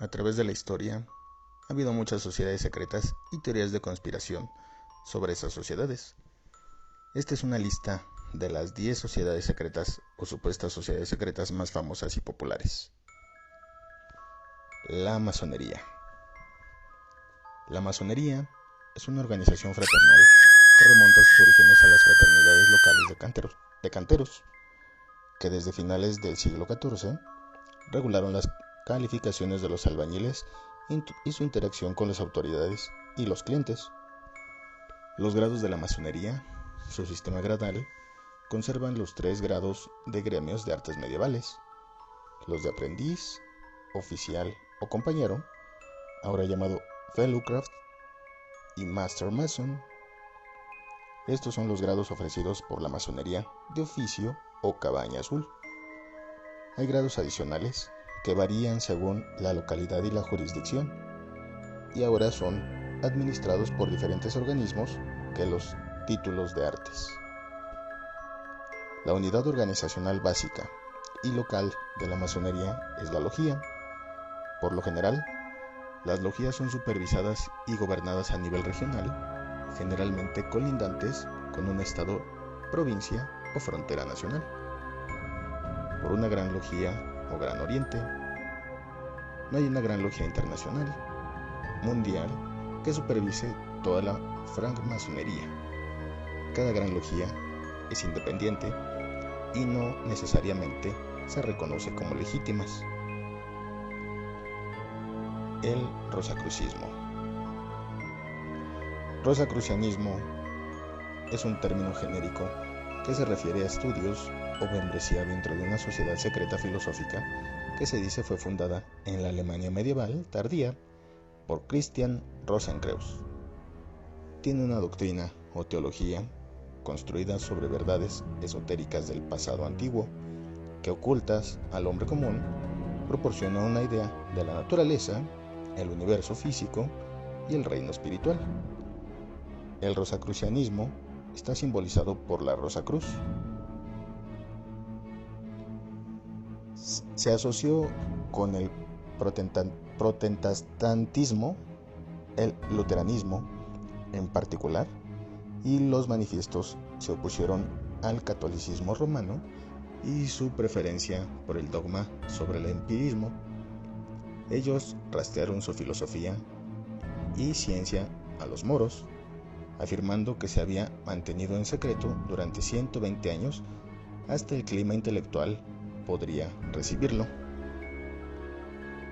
A través de la historia, ha habido muchas sociedades secretas y teorías de conspiración sobre esas sociedades. Esta es una lista de las 10 sociedades secretas o supuestas sociedades secretas más famosas y populares. La masonería. La masonería es una organización fraternal que remonta sus orígenes a las fraternidades locales de canteros, que desde finales del siglo XIV regularon las calificaciones de los albañiles y su interacción con las autoridades y los clientes. Los grados de la masonería, su sistema gradal, conservan los 3 grados de gremios de artes medievales: los de aprendiz, oficial o compañero, ahora llamado Fellowcraft, y Master Mason. Estos son los grados ofrecidos por la masonería de oficio o cabaña azul. Hay grados adicionales que varían según la localidad y la jurisdicción, y ahora son administrados por diferentes organismos que los títulos de artes. La unidad organizacional básica y local de la masonería es la logía. Por lo general, las logias son supervisadas y gobernadas a nivel regional, generalmente colindantes con un estado, provincia o frontera nacional, por una gran logía o gran oriente. No hay una gran logia internacional, mundial, que supervise toda la francmasonería. Cada gran logía es independiente y no necesariamente se reconoce como legítimas. El rosacrucismo. Rosacrucianismo es un término genérico que se refiere a estudios o membresía dentro de una sociedad secreta filosófica que se dice fue fundada en la Alemania medieval tardía por Christian Rosenkreuz. Tiene una doctrina o teología construida sobre verdades esotéricas del pasado antiguo que, ocultas al hombre común, proporciona una idea de la naturaleza, el universo físico y el reino espiritual. El rosacrucianismo está simbolizado por la Rosa Cruz. Se asoció con el protestantismo, el luteranismo en particular, y los manifiestos se opusieron al catolicismo romano y su preferencia por el dogma sobre el empirismo. Ellos rastrearon su filosofía y ciencia a los moros, afirmando que se había mantenido en secreto durante 120 años hasta el clima intelectual podría recibirlo.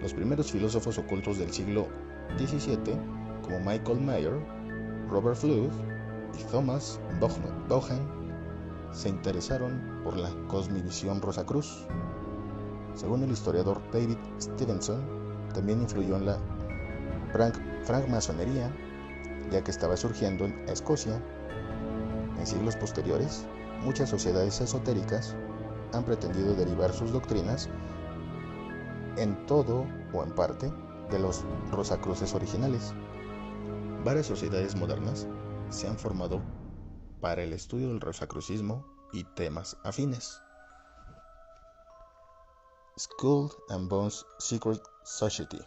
Los primeros filósofos ocultos del siglo XVII, como Michael Mayer, Robert Fludd y Thomas Vaughan, se interesaron por la cosmovisión Rosacruz. Según el historiador David Stevenson, también influyó en la francmasonería, ya que estaba surgiendo en Escocia. En siglos posteriores, muchas sociedades esotéricas han pretendido derivar sus doctrinas en todo o en parte de los rosacruces originales. Varias sociedades modernas se han formado para el estudio del rosacrucismo y temas afines. Skull and Bones Secret Society.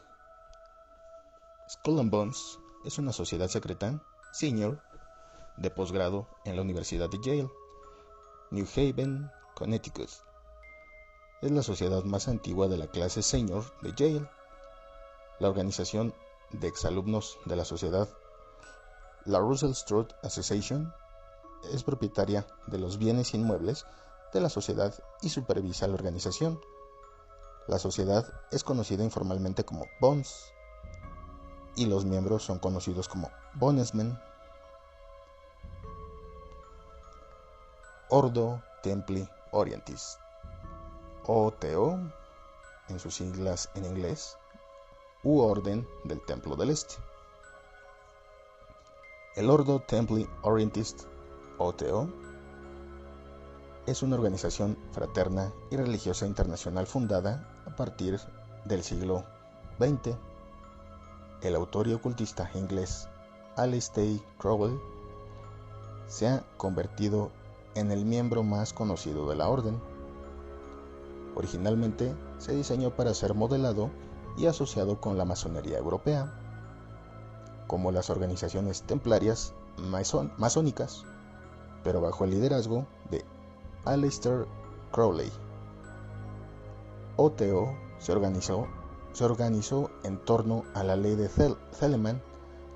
Skull and Bones es una sociedad secreta senior de posgrado en la Universidad de Yale, New Haven, Connecticut. Es la sociedad más antigua de la clase senior de Yale. La organización de exalumnos de la sociedad, la Russell Stroud Association, es propietaria de los bienes inmuebles de la sociedad y supervisa la organización. La sociedad es conocida informalmente como Bones, y los miembros son conocidos como Bonesmen. Ordo Templi Orientis, OTO en sus siglas en inglés, u Orden del Templo del Este. El Ordo Templi Orientis, OTO, es una organización fraterna y religiosa internacional fundada a partir del siglo XX. El autor y ocultista inglés Aleister Crowley se ha convertido en el miembro más conocido de la orden. Originalmente se diseñó para ser modelado y asociado con la masonería europea, como las organizaciones templarias masónicas, pero bajo el liderazgo de Aleister Crowley. OTO se organizó en torno a la ley de Telemann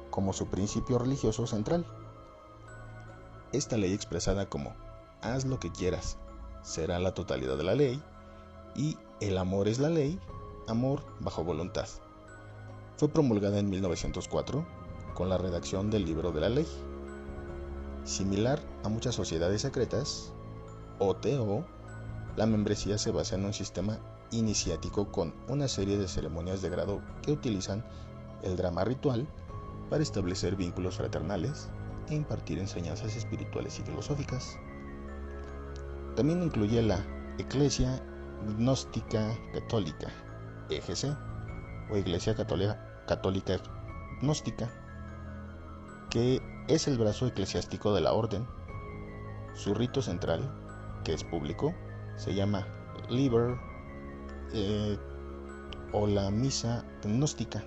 como su principio religioso central. Esta ley, expresada como haz lo que quieras, será la totalidad de la ley, y el amor es la ley, amor bajo voluntad, fue promulgada en 1904 con la redacción del Libro de la Ley. Similar a muchas sociedades secretas, OTO, la membresía se basa en un sistema iniciático con una serie de ceremonias de grado que utilizan el drama ritual para establecer vínculos fraternales e impartir enseñanzas espirituales y filosóficas. También incluye la Iglesia Gnóstica Católica, EGC, o Iglesia Católica Gnóstica, que es el brazo eclesiástico de la orden. Su rito central, que es público, se llama Liber o la Misa Gnóstica.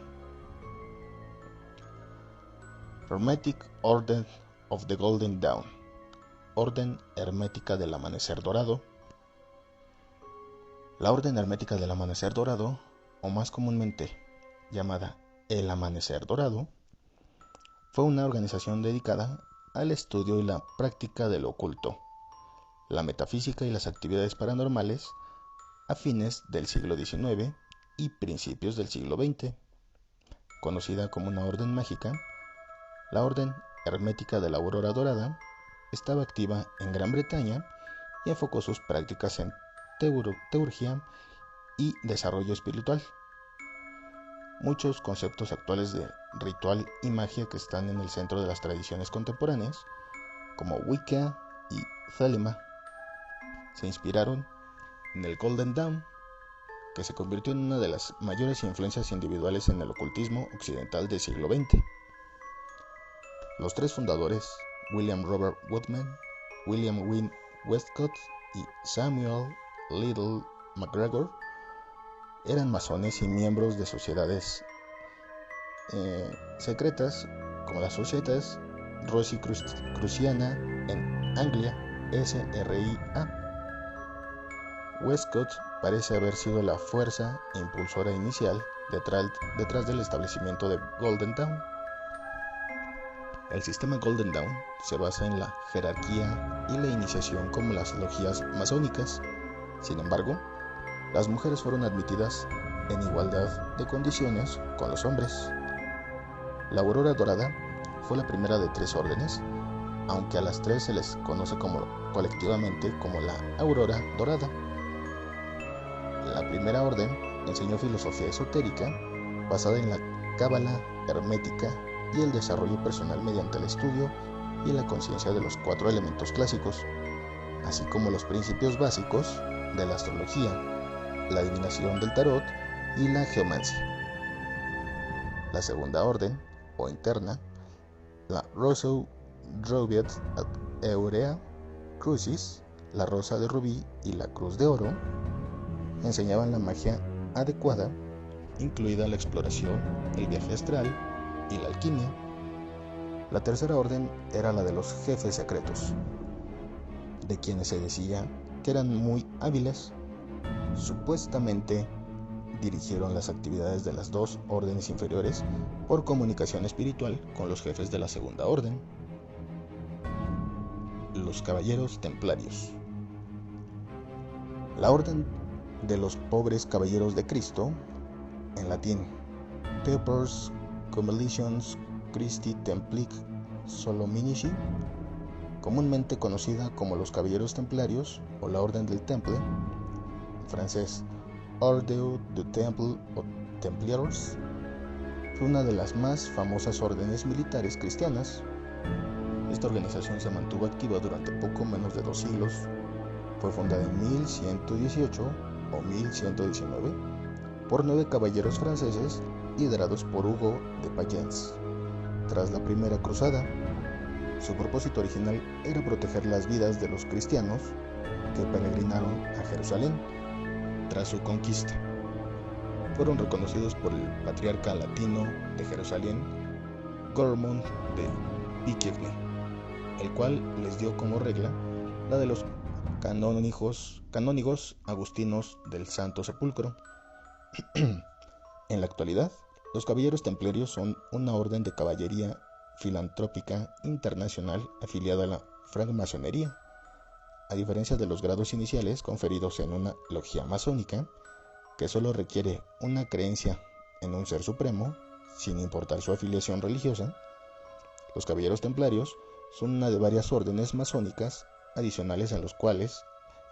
Hermetic Order of the Golden Dawn, Orden Hermética del Amanecer Dorado. La Orden Hermética del Amanecer Dorado, o más comúnmente llamada el Amanecer Dorado, fue una organización dedicada al estudio y la práctica del oculto, la metafísica y las actividades paranormales a fines del siglo XIX y principios del siglo XX. Conocida como una orden mágica, la Orden Hermética de la Aurora Dorada estaba activa en Gran Bretaña y enfocó sus prácticas en teurgia y desarrollo espiritual. Muchos conceptos actuales de ritual y magia que están en el centro de las tradiciones contemporáneas, como Wicca y Thelema, se inspiraron en el Golden Dawn, que se convirtió en una de las mayores influencias individuales en el ocultismo occidental del siglo XX. Los tres fundadores, William Robert Woodman, William Wynne Westcott y Samuel Liddell McGregor, eran masones y miembros de sociedades secretas como las Societas Rosicruciana en Anglia, SRIA. Westcott parece haber sido la fuerza impulsora inicial detrás del establecimiento de Golden Dawn. El sistema Golden Dawn se basa en la jerarquía y la iniciación como las logias masónicas. Sin embargo, las mujeres fueron admitidas en igualdad de condiciones con los hombres. La Aurora Dorada fue la primera de 3 órdenes, aunque a las 3 se les conoce colectivamente como la Aurora Dorada. La primera orden enseñó filosofía esotérica basada en la cábala hermética y el desarrollo personal mediante el estudio y la conciencia de los 4 elementos clásicos, así como los principios básicos de la astrología, la adivinación del tarot y la geomancia. La segunda orden, o interna, la Rosso Rubeat Aurea Crucis, la rosa de rubí y la cruz de oro, enseñaban la magia adecuada, incluida la exploración, el viaje astral y la alquimia. La tercera orden era la de los jefes secretos, de quienes se decía que eran muy hábiles. Supuestamente dirigieron las actividades de las 2 órdenes inferiores por comunicación espiritual con los jefes de la segunda orden, los Caballeros Templarios. La Orden de los Pobres Caballeros de Cristo, en latín Tempors Commilitions Christi Templic Solominici, comúnmente conocida como los Caballeros Templarios o la Orden del Temple, en francés Ordre du Temple o Templiers, fue una de las más famosas órdenes militares cristianas. Esta organización se mantuvo activa durante poco menos de 2 siglos. Fue fundada en 1118 o 1119 por 9 caballeros franceses liderados por Hugo de Payens. Tras la Primera Cruzada, su propósito original era proteger las vidas de los cristianos que peregrinaron a Jerusalén tras su conquista. fueron reconocidos por el patriarca latino de Jerusalén, Goemon de Piquegne, el cual les dio como regla la de los canónigos agustinos del Santo Sepulcro. En la actualidad, los caballeros templarios son una orden de caballería filantrópica internacional afiliada a la francmasonería. A diferencia de los grados iniciales conferidos en una logia masónica, que solo requiere una creencia en un ser supremo, sin importar su afiliación religiosa, los caballeros templarios son una de varias órdenes masónicas adicionales a los cuales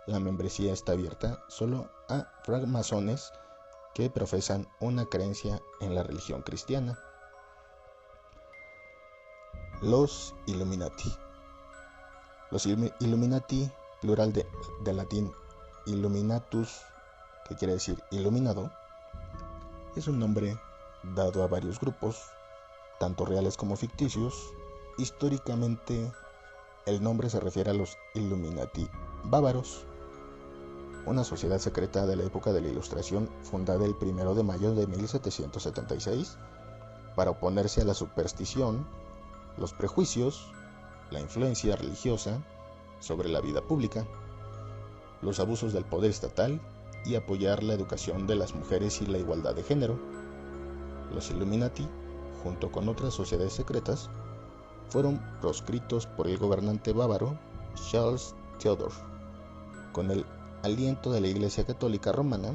la membresía está abierta solo a francmasones que profesan una creencia en la religión cristiana. Los Illuminati. Los Illuminati, plural de latín illuminatus, que quiere decir iluminado, es un nombre dado a varios grupos, tanto reales como ficticios. Históricamente, el nombre se refiere a los Illuminati bávaros, una sociedad secreta de la época de la Ilustración fundada el 1 de mayo de 1776 para oponerse a la superstición, los prejuicios, la influencia religiosa sobre la vida pública, los abusos del poder estatal y apoyar la educación de las mujeres y la igualdad de género. Los Illuminati, junto con otras sociedades secretas, fueron proscritos por el gobernante bávaro Charles Theodor, con el aliento de la Iglesia Católica Romana,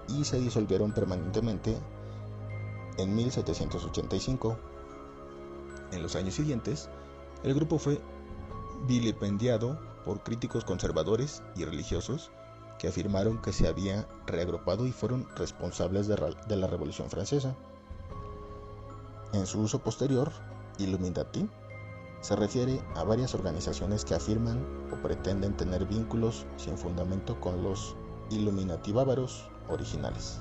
y se disolvieron permanentemente en 1785. En los años siguientes, el grupo fue vilipendiado por críticos conservadores y religiosos que afirmaron que se había reagrupado y fueron responsables de la Revolución Francesa. En su uso posterior, Illuminati se refiere a varias organizaciones que afirman o pretenden tener vínculos sin fundamento con los Illuminati bávaros originales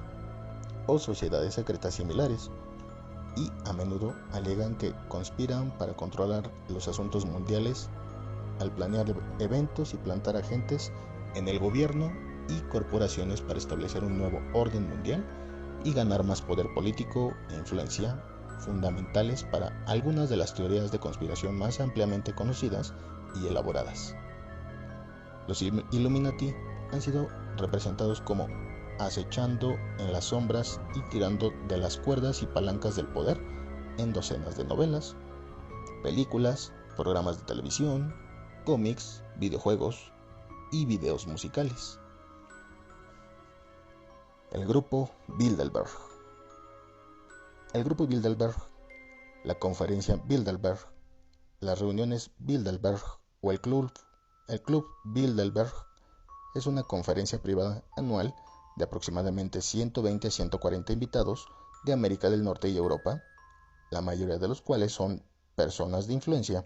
o sociedades secretas similares, y a menudo alegan que conspiran para controlar los asuntos mundiales al planear eventos y plantar agentes en el gobierno y corporaciones para establecer un nuevo orden mundial y ganar más poder político e influencia, fundamentales para algunas de las teorías de conspiración más ampliamente conocidas y elaboradas. Los Illuminati han sido representados como acechando en las sombras y tirando de las cuerdas y palancas del poder en docenas de novelas, películas, programas de televisión, cómics, videojuegos y videos musicales. El grupo Bilderberg. El grupo Bilderberg, la conferencia Bilderberg, las reuniones Bilderberg o el club Bilderberg es una conferencia privada anual de aproximadamente 120 a 140 invitados de América del Norte y Europa, la mayoría de los cuales son personas de influencia.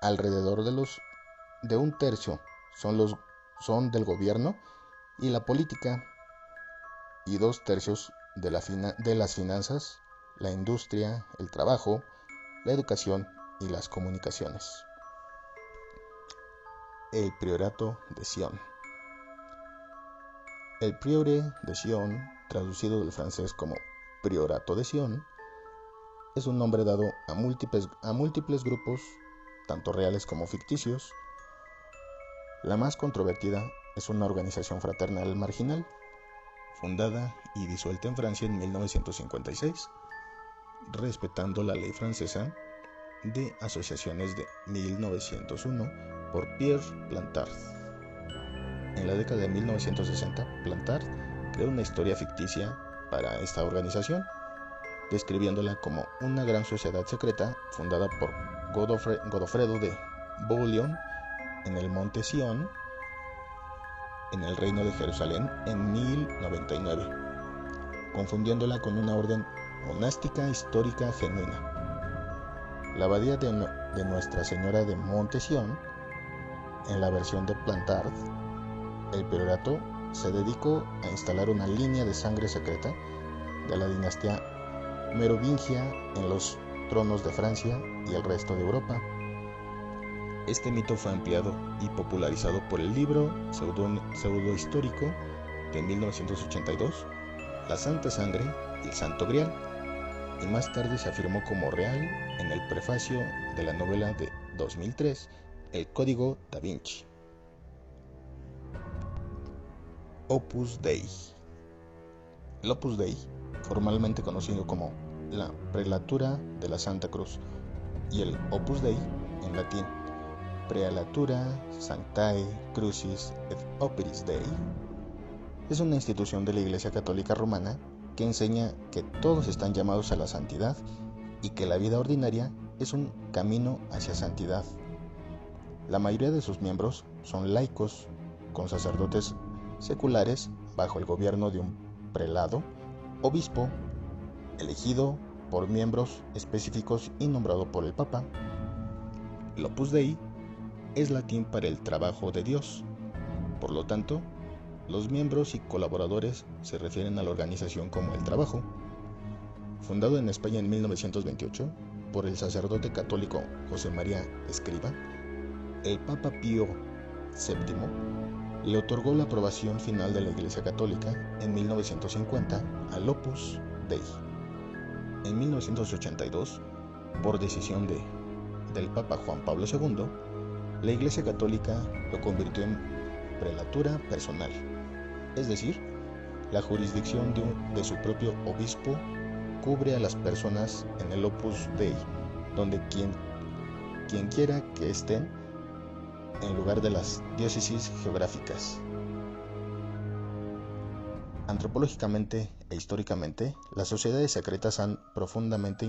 Alrededor de un tercio son del gobierno y la política, y 2/3 de las finanzas, la industria, el trabajo, la educación y las comunicaciones. El Priorato de Sion. El Priore de Sion, traducido del francés como Priorato de Sion, es un nombre dado a múltiples grupos, tanto reales como ficticios. La más controvertida es una organización fraternal marginal, fundada y disuelta en Francia en 1956, respetando la ley francesa de asociaciones de 1901 por Pierre Plantard. En la década de 1960, Plantard creó una historia ficticia para esta organización, describiéndola como una gran sociedad secreta fundada por Godofredo de Bouillon en el monte Sion, en el reino de Jerusalén, en 1099, confundiéndola con una orden monástica histórica genuina. La abadía de Nuestra Señora de Monte Sion, en la versión de Plantard, el priorato se dedicó a instalar una línea de sangre secreta de la dinastía merovingia en los tronos de Francia y el resto de Europa. Este mito fue ampliado y popularizado por el libro pseudohistórico de 1982, la Santa Sangre y el Santo Grial, y más tarde se afirmó como real en el prefacio de la novela de 2003, El Código Da Vinci. Opus Dei. El Opus Dei, formalmente conocido como la Prelatura de la Santa Cruz, y el Opus Dei, en latín, Praelatura Sanctae Crucis et Operis Dei, es una institución de la Iglesia Católica Romana que enseña que todos están llamados a la santidad y que la vida ordinaria es un camino hacia santidad. La mayoría de sus miembros son laicos, con sacerdotes seculares bajo el gobierno de un prelado, obispo, elegido por miembros específicos y nombrado por el Papa. El Opus Dei es latín para el trabajo de Dios. Por lo tanto, los miembros y colaboradores se refieren a la organización como el trabajo. Fundado en España en 1928 por el sacerdote católico José María Escrivá, el Papa Pío VII le otorgó la aprobación final de la Iglesia Católica en 1950 al Opus Dei. En 1982, por decisión del Papa Juan Pablo II, la Iglesia Católica lo convirtió en prelatura personal, es decir, la jurisdicción de su propio obispo cubre a las personas en el Opus Dei, donde quien quiera que estén, en lugar de las diócesis geográficas. Antropológicamente e históricamente, las sociedades secretas han profundamente